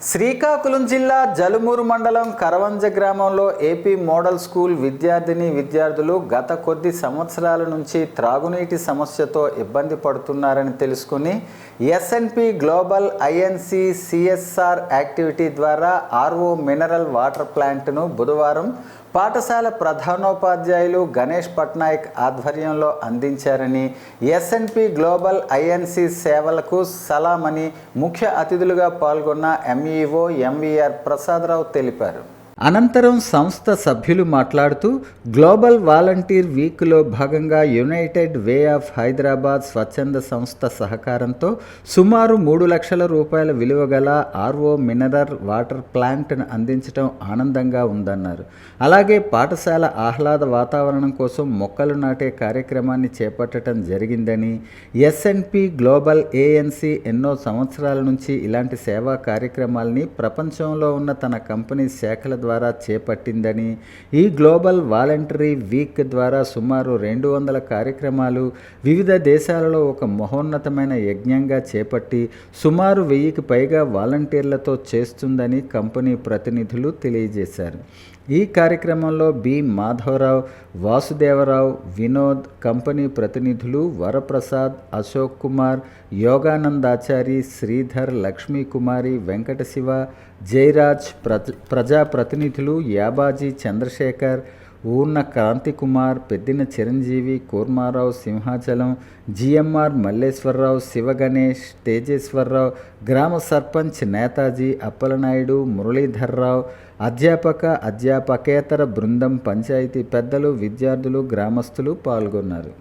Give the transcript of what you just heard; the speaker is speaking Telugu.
శ్రీకాకుళం జిల్లా జలుమూరు మండలం కరవంజ గ్రామంలో ఏపీ మోడల్ స్కూల్ విద్యార్థులు గత కొద్ది సంవత్సరాల నుంచి త్రాగునీటి సమస్యతో ఇబ్బంది పడుతున్నారని తెలుసుకుని SNP global INC CSR activity ద్వారా ఆర్ఓ మినరల్ వాటర్ ప్లాంట్ను బుధవారం పాఠశాల ప్రధానోపాధ్యాయులు గణేష్ పట్నాయక్ ఆధ్వర్యంలో అందించారని ఎస్ఎన్పి గ్లోబల్ ఐఎన్సి సేవలకు సలామని ముఖ్య అతిథులుగా పాల్గొన్న ఎంఈఓ ఎంవీఆర్ ప్రసాదరావు తెలిపారు. అనంతరం సంస్థ సభ్యులు మాట్లాడుతూ గ్లోబల్ వాలంటీర్ వీక్లో భాగంగా యునైటెడ్ వే ఆఫ్ హైదరాబాద్ స్వచ్ఛంద సంస్థ సహకారంతో సుమారు 3 లక్షల రూపాయల విలువ గల ఆర్ఓ మినరల్ వాటర్ ప్లాంట్ను అందించడం ఆనందంగా ఉందన్నారు. అలాగే పాఠశాల ఆహ్లాద వాతావరణం కోసం మొక్కలు నాటే కార్యక్రమాన్ని చేపట్టడం జరిగిందని, ఎస్ఎన్పి గ్లోబల్ ఏఎన్సి ఎన్నో సంవత్సరాల నుంచి ఇలాంటి సేవా కార్యక్రమాలని ప్రపంచంలో ఉన్న తన కంపెనీ శాఖల ద్వారా చేపట్టిందని, ఈ గ్లోబల్ వాలంటరీ వీక్ ద్వారా సుమారు 200 కార్యక్రమాలు వివిధ దేశాలలో ఒక మహోన్నతమైన యజ్ఞంగా చేపట్టి సుమారు 1000కి పైగా వాలంటీర్లతో చేస్తుందని కంపెనీ ప్రతినిధులు తెలియజేశారు. ఈ కార్యక్రమంలో బి మాధవరావు, వాసుదేవరావు, వినోద్, కంపెనీ ప్రతినిధులు వరప్రసాద్, అశోక్ కుమార్, యోగానందాచారి, శ్రీధర్, లక్ష్మీకుమారి, వెంకటశివ, జయరాజ్, ప్రజా ప్రతినిధులు యాబాజీ చంద్రశేఖర్, ఊర్న క్రాంతికుమార్, పెద్దిన చిరంజీవి, కూర్మారావు, సింహాచలం, జిఎంఆర్ మల్లేశ్వరరావు, శివగణేష్, తేజేశ్వరరావు, గ్రామ సర్పంచ్ నేతాజీ, అప్పలనాయుడు, మురళీధర్రావు, అధ్యాపకేతర బృందం, పంచాయతీ పెద్దలు, విద్యార్థులు, గ్రామస్తులు పాల్గొన్నారు.